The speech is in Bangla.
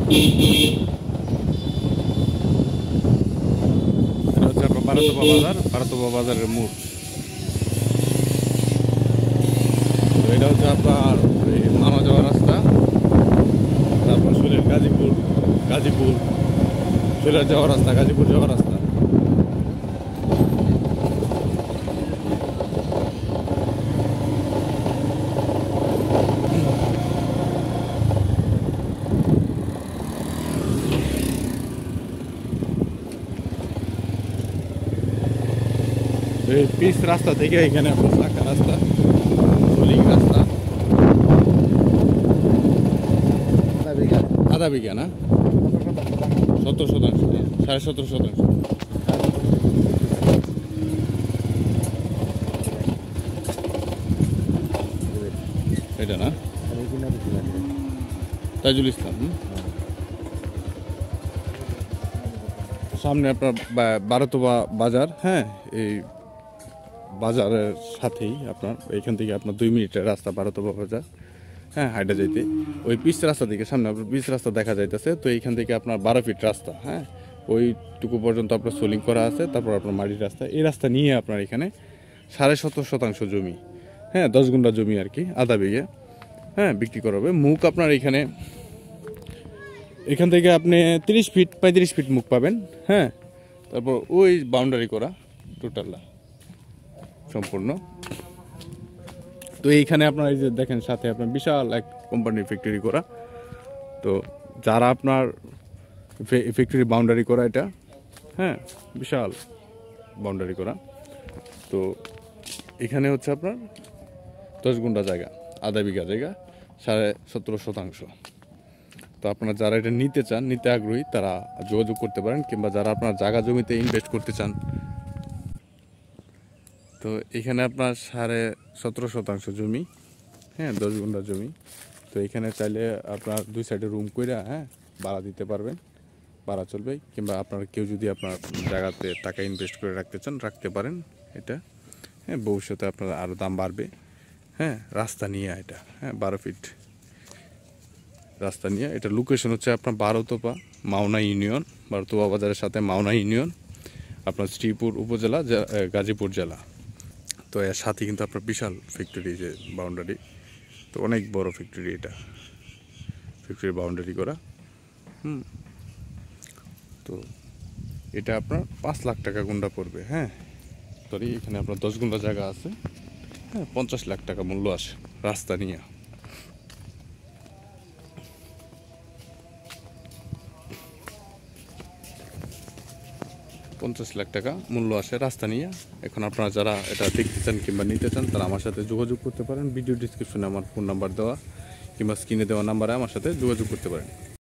এটা হচ্ছে আপনার বারোতপা বাজার, বারোতপা বাজারের মোড়। তো এটা হচ্ছে আপনার মামা যাওয়ার রাস্তা, তারপর সুরের গাজীপুর, গাজীপুর সুরের যাওয়ার রাস্তা, গাজীপুর যাওয়ার রাস্তা। এই পিচ রাস্তা থেকে এখানে আপনার ফাঁকা রাস্তা, সোলিং রাস্তা। আধা বিঘা না, 17%, 17.5%। এটা না তাজুল ইসলাম। সামনে আপনার বারোতপা বাজার। হ্যাঁ, এই বাজারের সাথেই আপনার এখান থেকে আপনার 2 মিনিটের রাস্তা বারোতপা বাজার। হ্যাঁ, হাইটা যাইতে ওই পিচ রাস্তা থেকে সামনে আপনার পিচ রাস্তা দেখা যাইতেছে। তো এইখান থেকে আপনার 12 ফিট রাস্তা। হ্যাঁ, ওইটুকু পর্যন্ত আপনার সোলিং করা আছে। তারপর আপনার মাটির রাস্তা, এই রাস্তা নিয়ে আপনার এখানে 17.5% জমি, হ্যাঁ 10 গুণ্ঠা জমি আর কি, আধা বিঘে, হ্যাঁ বিক্রি করা হবে। মুখ আপনার এখান থেকে আপনি 30 ফিট 35 ফিট মুখ পাবেন। হ্যাঁ, তারপর ওই বাউন্ডারি করা টোটালটা সম্পূর্ণ। তো এইখানে আপনার এই যে দেখেন সাথে আপনার বিশাল এক কোম্পানির ফ্যাক্টরি করা। তো যারা আপনার ফ্যাক্টরি বাউন্ডারি করা এটা, হ্যাঁ বিশাল বাউন্ডারি করা। তো এখানে হচ্ছে আপনার 10 গুণ্ঠা জায়গা, আধা বিঘা জায়গা, 17.5%। তো আপনারা যারা এটা নিতে চান, নিতে আগ্রহী, তারা যোগাযোগ করতে পারেন। কিংবা যারা আপনার জায়গা জমিতে ইনভেস্ট করতে চান, তো এখানে আপনার 17.5% জমি, হ্যাঁ 10 গুণ্ঠা জমি। তো এখানে চাইলে আপনার 2 সাইডে রুম কইরা, হ্যাঁ ভাড়া দিতে পারবেন, ভাড়া চলবে। কিংবা আপনার কেউ যদি আপনার জায়গাতে টাকা ইনভেস্ট করে রাখতে চান, রাখতে পারেন এটা। হ্যাঁ, ভবিষ্যতে আপনার আরও দাম বাড়বে। হ্যাঁ, রাস্তা নিয়ে এটা, হ্যাঁ 12 ফিট রাস্তা নিয়ে এটা। লোকেশন হচ্ছে আপনার বারোতপা মাওনা ইউনিয়ন, বারোতপা বাজারের সাথে মাওনা ইউনিয়ন, আপনার শ্রীপুর উপজেলা, গাজীপুর জেলা। তো এর সাথে কিন্তু আপনার বিশাল ফ্যাক্টরি, যে বাউন্ডারি, তো অনেক বড় ফ্যাক্টরি এটা, ফ্যাক্টরি বাউন্ডারি করা। তো এটা আপনার 5 লাখ টাকা গুণ্ঠা পড়বে। হ্যাঁ, সরি, এখানে আপনার 10 গুণ্ঠা জায়গা আছে। হ্যাঁ, 50 লাখ টাকা মূল্য আসে রাস্তা নিয়ে। $50 লাখ টাকা মূল্য আসে রাস্তা নিয়ে। এখন আপনারা যারা এটা দেখতে চান কিংবা নিতে চান, তারা আমার সাথে যোগাযোগ করতে পারেন। ভিডিও ডিসক্রিপশনে আমার ফোন নাম্বার দেওয়া কিংবা স্ক্রিনে দেওয়া নাম্বারে আমার সাথে যোগাযোগ করতে পারেন।